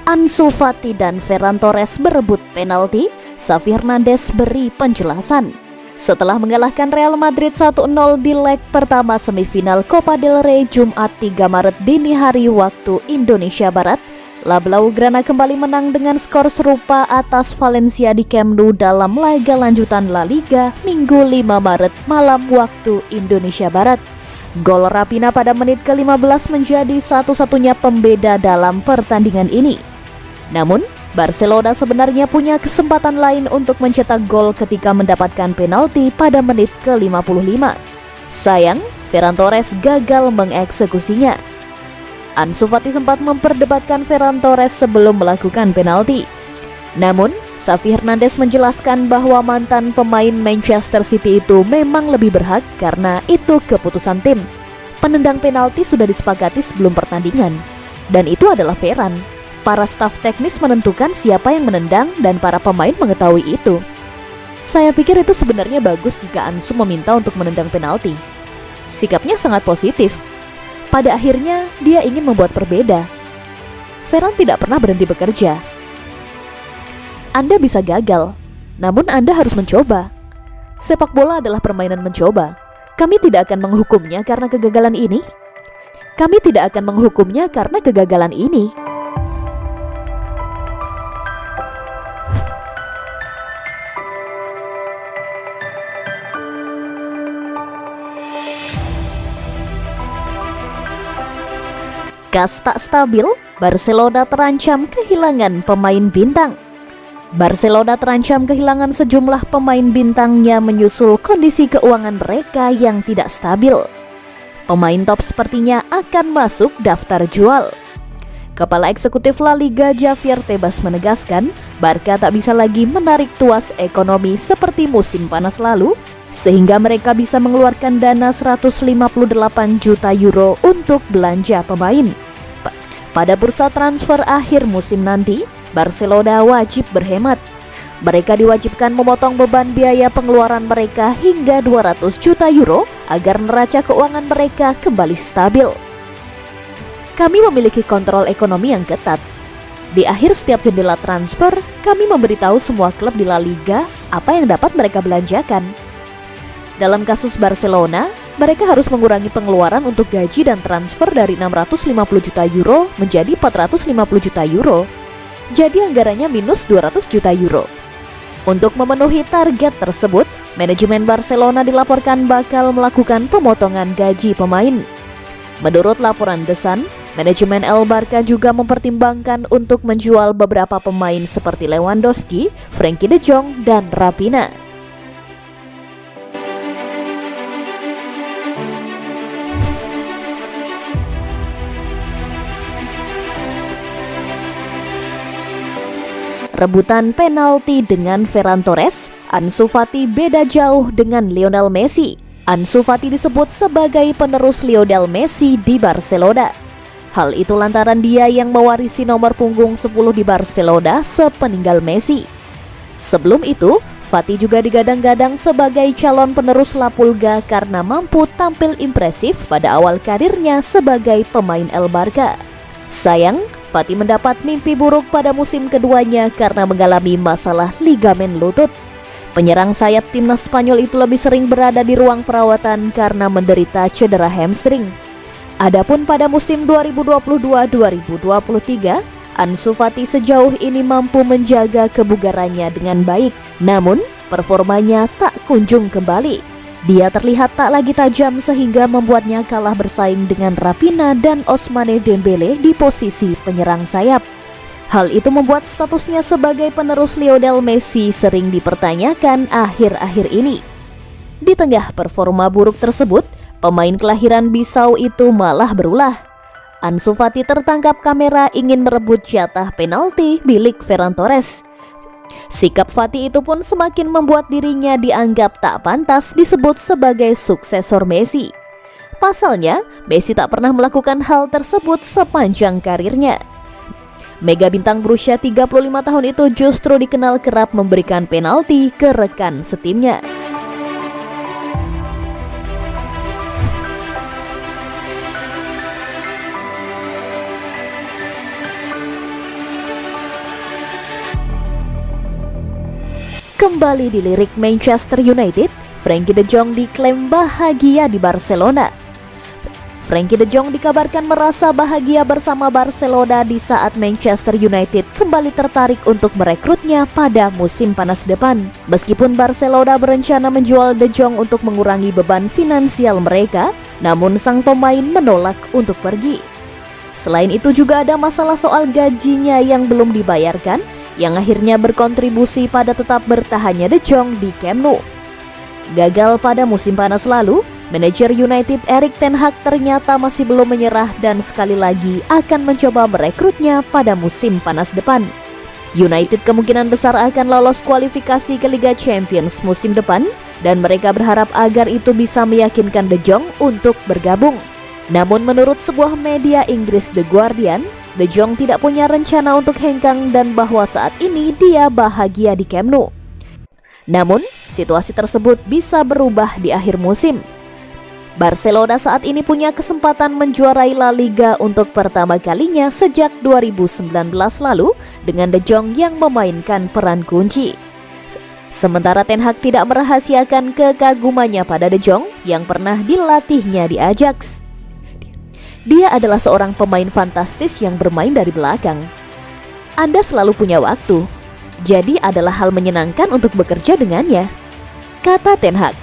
Ansu Fati dan Ferran Torres berebut penalti, Xavi Hernandez beri penjelasan. Setelah mengalahkan Real Madrid 1-0 di leg pertama semifinal Copa del Rey Jumat 3 Maret dini hari waktu Indonesia Barat, La Blaugrana kembali menang dengan skor serupa atas Valencia di Camp Nou dalam laga lanjutan La Liga Minggu 5 Maret malam waktu Indonesia Barat. Gol Raphinha pada menit ke-15 menjadi satu-satunya pembeda dalam pertandingan ini. Namun, Barcelona sebenarnya punya kesempatan lain untuk mencetak gol ketika mendapatkan penalti pada menit ke-55. Sayang, Ferran Torres gagal mengeksekusinya. Ansu Fati sempat memperdebatkan Ferran Torres sebelum melakukan penalti. Namun, Xavi Hernandez menjelaskan bahwa mantan pemain Manchester City itu memang lebih berhak karena itu keputusan tim. Penendang penalti sudah disepakati sebelum pertandingan, dan itu adalah Ferran. Para staf teknis menentukan siapa yang menendang dan para pemain mengetahui itu. Saya pikir itu sebenarnya bagus jika Ansu meminta untuk menendang penalti. Sikapnya sangat positif. Pada akhirnya, dia ingin membuat perbeda. Ferran tidak pernah berhenti bekerja. Anda bisa gagal, namun Anda harus mencoba. Sepak bola adalah permainan mencoba. Kami tidak akan menghukumnya karena kegagalan ini. Kami tidak akan menghukumnya karena kegagalan ini. Kas tak stabil, Barcelona terancam kehilangan pemain bintang. Barcelona terancam kehilangan sejumlah pemain bintangnya menyusul kondisi keuangan mereka yang tidak stabil. Pemain top sepertinya akan masuk daftar jual. Kepala Eksekutif La Liga Javier Tebas menegaskan, Barca tak bisa lagi menarik tuas ekonomi seperti musim panas lalu, sehingga mereka bisa mengeluarkan dana 158 juta euro untuk belanja pemain. Pada bursa transfer akhir musim nanti, Barcelona wajib berhemat. Mereka diwajibkan memotong beban biaya pengeluaran mereka hingga 200 juta euro agar neraca keuangan mereka kembali stabil. Kami memiliki kontrol ekonomi yang ketat. Di akhir setiap jendela transfer, kami memberitahu semua klub di La Liga apa yang dapat mereka belanjakan. Dalam kasus Barcelona, mereka harus mengurangi pengeluaran untuk gaji dan transfer dari 650 juta euro menjadi 450 juta euro. Jadi anggarannya minus 200 juta euro. Untuk memenuhi target tersebut, manajemen Barcelona dilaporkan bakal melakukan pemotongan gaji pemain. Menurut laporan The Sun, manajemen El Barca juga mempertimbangkan untuk menjual beberapa pemain seperti Lewandowski, Frenkie de Jong, dan Raphinha. Rebutan penalti dengan Ferran Torres, Ansu Fati beda jauh dengan Lionel Messi. Ansu Fati disebut sebagai penerus Lionel Messi di Barcelona. Hal itu lantaran dia yang mewarisi nomor punggung 10 di Barcelona sepeninggal Messi. Sebelum itu, Fati juga digadang-gadang sebagai calon penerus La Pulga karena mampu tampil impresif pada awal karirnya sebagai pemain El Barca. Sayang, Fati mendapat mimpi buruk pada musim keduanya karena mengalami masalah ligamen lutut. Penyerang sayap timnas Spanyol itu lebih sering berada di ruang perawatan karena menderita cedera hamstring. Adapun pada musim 2022-2023, Ansu Fati sejauh ini mampu menjaga kebugarannya dengan baik. Namun, performanya tak kunjung kembali. Dia terlihat tak lagi tajam sehingga membuatnya kalah bersaing dengan Raphinha dan Ousmane Dembele di posisi penyerang sayap. Hal itu membuat statusnya sebagai penerus Lionel Messi sering dipertanyakan akhir-akhir ini. Di tengah performa buruk tersebut, pemain kelahiran Bissau itu malah berulah. Ansu Fati tertangkap kamera ingin merebut jatah penalti milik Ferran Torres. Sikap Fati itu pun semakin membuat dirinya dianggap tak pantas disebut sebagai suksesor Messi. Pasalnya, Messi tak pernah melakukan hal tersebut sepanjang karirnya. Mega bintang berusia 35 tahun itu justru dikenal kerap memberikan penalti ke rekan setimnya. kembali dilirik Manchester United. Frenkie de Jong diklaim bahagia di Barcelona. Frenkie de Jong dikabarkan merasa bahagia bersama Barcelona di saat Manchester United kembali tertarik untuk merekrutnya pada musim panas depan. Meskipun Barcelona berencana menjual de Jong untuk mengurangi beban finansial mereka, namun sang pemain menolak untuk pergi. Selain itu juga ada masalah soal gajinya yang belum dibayarkan, yang akhirnya berkontribusi pada tetap bertahannya de Jong di Camp Nou. Gagal pada musim panas lalu, manajer United Erik ten Hag ternyata masih belum menyerah dan sekali lagi akan mencoba merekrutnya pada musim panas depan. United kemungkinan besar akan lolos kualifikasi ke Liga Champions musim depan dan mereka berharap agar itu bisa meyakinkan de Jong untuk bergabung. Namun menurut sebuah media Inggris The Guardian, de Jong tidak punya rencana untuk hengkang dan bahwa saat ini dia bahagia di Camp Nou. Namun, situasi tersebut bisa berubah di akhir musim. Barcelona saat ini punya kesempatan menjuarai La Liga untuk pertama kalinya sejak 2019 lalu dengan de Jong yang memainkan peran kunci. Sementara Ten Hag tidak merahasiakan kekagumannya pada de Jong yang pernah dilatihnya di Ajax. Dia adalah seorang pemain fantastis yang bermain dari belakang. Anda selalu punya waktu, jadi adalah hal menyenangkan untuk bekerja dengannya, kata Ten Hag.